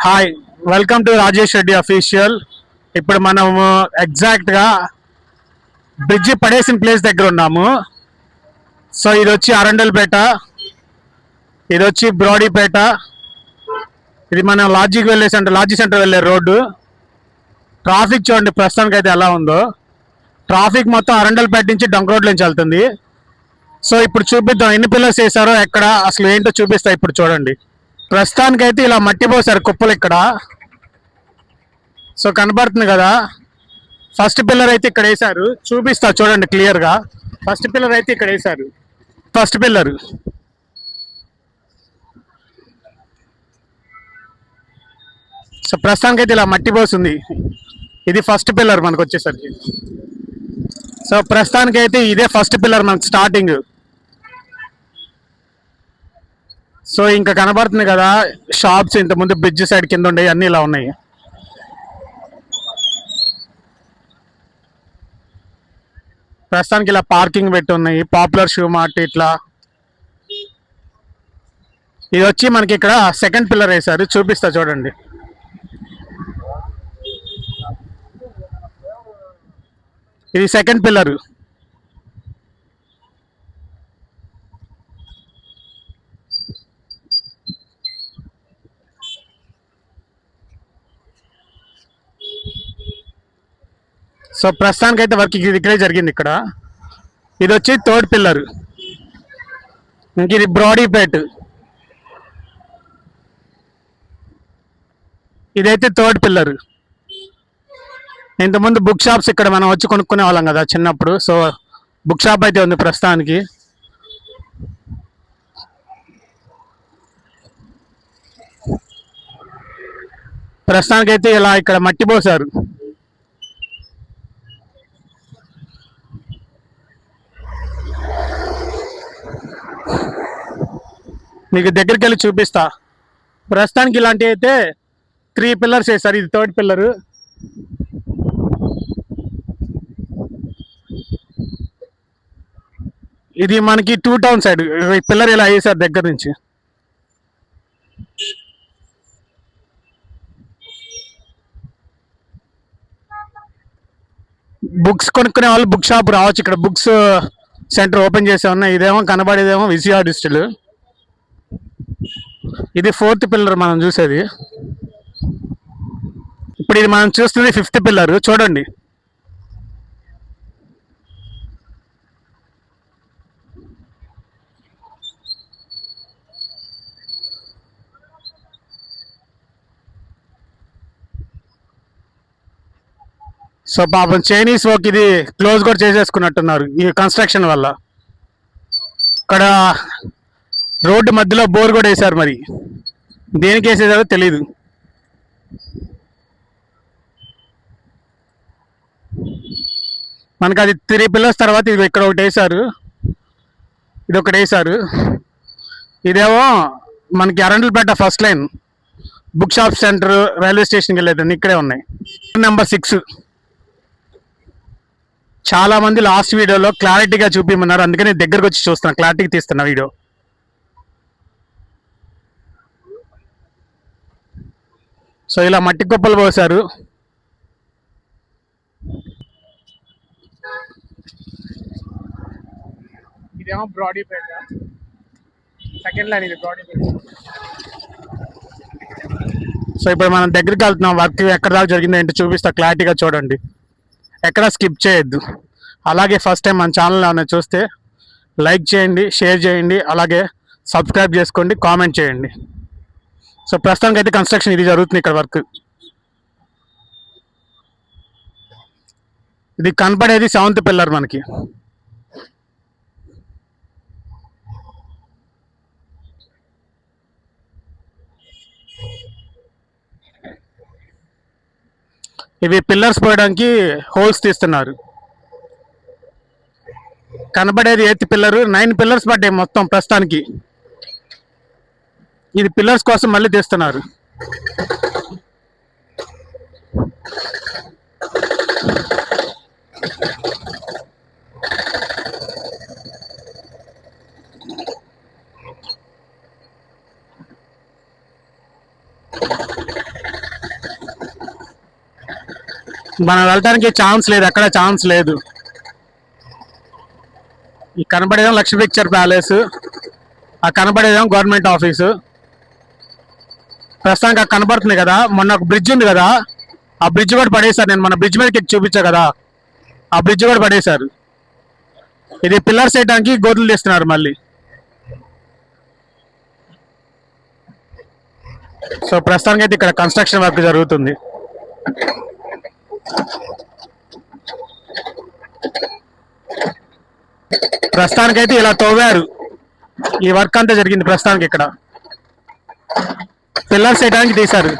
Hi, welcome to Rajesh Reddy official. ఇప్పుడు మనము ఎగ్జాక్ట్గా బ్రిడ్జి పడేసిన ప్లేస్ దగ్గర ఉన్నాము. సో ఇది వచ్చి అరండల్పేట, ఇది వచ్చి బ్రాడీపేట, ఇది మనం లాడ్జికి లాడ్జి సెంటర్ వెళ్ళే రోడ్డు. ట్రాఫిక్ చూడండి ప్రస్తుతానికి అయితే ఎలా ఉందో. ట్రాఫిక్ మొత్తం అరండల్పేట నుంచి డంక్ రోడ్ నుంచి వెళ్తుంది. సో ఇప్పుడు చూపిద్దాం ఎన్ని పిల్లర్స్ వేసారో, ఎక్కడ అసలు ఏంటో చూపిస్తా. ఇప్పుడు చూడండి, ప్రస్తుతానికి అయితే ఇలా మట్టి పోసారు కుప్పలు ఇక్కడ. సో కనబడుతుంది కదా, ఫస్ట్ పిల్లర్ అయితే ఇక్కడ వేసారు. చూపిస్తా చూడండి క్లియర్గా. ఫస్ట్ పిల్లర్ అయితే ఇక్కడ వేసారు. ఫస్ట్ పిల్లర్ సో ప్రస్తుతానికి అయితే ఇలా మట్టి పోస్తుంది. ఇది ఫస్ట్ పిల్లర్ మనకు వచ్చేసరికి. సో ప్రస్తుతానికి అయితే ఇదే ఫస్ట్ పిల్లర్ మనకు స్టార్టింగ్. సో ఇంకా కనబడుతుంది కదా షాప్స్, ఇంతకుముందు బ్రిడ్జ్ సైడ్ కింద ఉండే అన్నీ ఇలా ఉన్నాయి. ప్రస్తుతానికి ఇలా పార్కింగ్ పెట్టి ఉన్నాయి, పాపులర్ షూ మార్ట్ ఇట్లా. ఇది వచ్చి మనకి ఇక్కడ సెకండ్ పిల్లర్ వేసారు, చూపిస్తా చూడండి. ఇది సెకండ్ పిల్లర్. సో ప్రస్తుతానికి అయితే వర్క్ ఇక్కడే జరిగింది ఇక్కడ. ఇది వచ్చి థర్డ్ పిల్లర్. ఇంక ఇది బ్రాడీపేట్, ఇదైతే థర్డ్ పిల్లర్. ఇంతకుముందు బుక్ షాప్స్ ఇక్కడ మనం వచ్చి కొనుక్కునే వాళ్ళం కదా చిన్నప్పుడు. సో బుక్ షాప్ అయితే ఉంది ప్రస్తుతానికి. ప్రస్తుతానికైతే ఇలా ఇక్కడ మట్టి పోసారు. మీకు దగ్గరికి వెళ్ళి చూపిస్తా. ప్రస్తుతానికి ఇలాంటివి అయితే 3 పిల్లర్స్ వేసారు. ఇది థర్డ్ పిల్లర్. ఇది మనకి 2 టౌన్ సైడ్ పిల్లర్ ఇలా వేసారు దగ్గర నుంచి. బుక్స్ కొనుక్కునే వాళ్ళు బుక్ షాప్ రావచ్చు. ఇక్కడ బుక్స్ సెంటర్ ఓపెన్ చేసే ఉన్నాయి. ఇదేమో కనబడేదేమో విజయ డిస్టిల్. ఇది ఫోర్త్ పిల్లర్ మనం చూసేది. ఇప్పుడు ఇది మనం చూస్తుంది ఫిఫ్త్ పిల్లర్. చూడండి, సో పాపం చైనీస్ వర్క్ ఇది క్లోజ్ కూడా చేసేసుకున్నట్టున్నారు ఈ కన్స్ట్రక్షన్ వల్ల. ఇక్కడ రోడ్డు మధ్యలో బోర్ కూడా వేసారు, మరి దేనికి వేసేసారో తెలీదు. మనకు అది 3 పిల్లర్స్ తర్వాత ఇది ఇక్కడ ఒకటి వేసారు, ఇది ఒకటి వేసారు. ఇదేమో మనకి Arundelpet first line book shop centre railway స్టేషన్కి వెళ్ళేదండి, ఇక్కడే ఉన్నాయి. నెంబర్ 6. చాలా మంది లాస్ట్ వీడియోలో క్లారిటీగా చూపిమన్నారు, అందుకని దగ్గరకు వచ్చి చూస్తున్నా, క్లారిటీగా తీస్తున్నా వీడియో. సో ఇలా మట్టి కుప్పలు పోసారు. ఇదేమో బ్రాడీపేట సెకండ్ లైన్, ఇది బ్రాడీపేట. సో ఇప్పుడు మనం దగ్గరికి వెళ్తున్నాం. వర్క్ ఎక్కడ దాకా జరిగిందో ఏంటో చూపిస్తా, క్లారిటీగా చూడండి, ఎక్కడ స్కిప్ చేయొద్దు. అలాగే ఫస్ట్ టైం మన ఛానల్ ఏమైనా చూస్తే లైక్ చేయండి, షేర్ చేయండి, అలాగే సబ్స్క్రైబ్ చేసుకోండి, కామెంట్ చేయండి. సో ప్రస్తుతానికి అయితే కన్స్ట్రక్షన్ ఇది జరుగుతుంది ఇక్కడ వర్క్. ఇది కనపడేది 7th పిల్లర్ మనకి. ఇవి పిల్లర్స్ పోయడానికి హోల్స్ తీస్తున్నారు. కనబడేది 8th పిల్లర్. 9 పిల్లర్స్ పడ్డాయి మొత్తం ప్రస్తుతానికి. ఇది పిల్లర్స్ కోసం మళ్ళీ తీస్తున్నారు. మనం వెళ్ళటానికి ఛాన్స్ లేదు, ఎక్కడ ఛాన్స్ లేదు. ఈ కనబడేదేమో లక్ష్మీ పిక్చర్ ప్యాలెస్, ఆ కనబడేదేమో గవర్నమెంట్ ఆఫీసు. ప్రస్తుతానికి ఆ కనబడుతుంది కదా, మొన్న ఒక బ్రిడ్జ్ ఉంది కదా, ఆ బ్రిడ్జ్ కూడా పడేశారు. నేను మన బ్రిడ్జ్ మీదకి చూపించా కదా, ఆ బ్రిడ్జ్ కూడా పడేశారు. ఇది పిల్లర్స్ వేయడానికి గోతులు తీస్తున్నారు మళ్ళీ. సో ప్రస్తుతానికి అయితే ఇక్కడ కన్స్ట్రక్షన్ వర్క్ జరుగుతుంది. ప్రస్తుతానికైతే ఇలా తవ్వారు, ఈ వర్క్ అంతా జరిగింది. ప్రస్తుతానికి ఇక్కడ పిల్లర్స్ వేయడానికి తీశారు.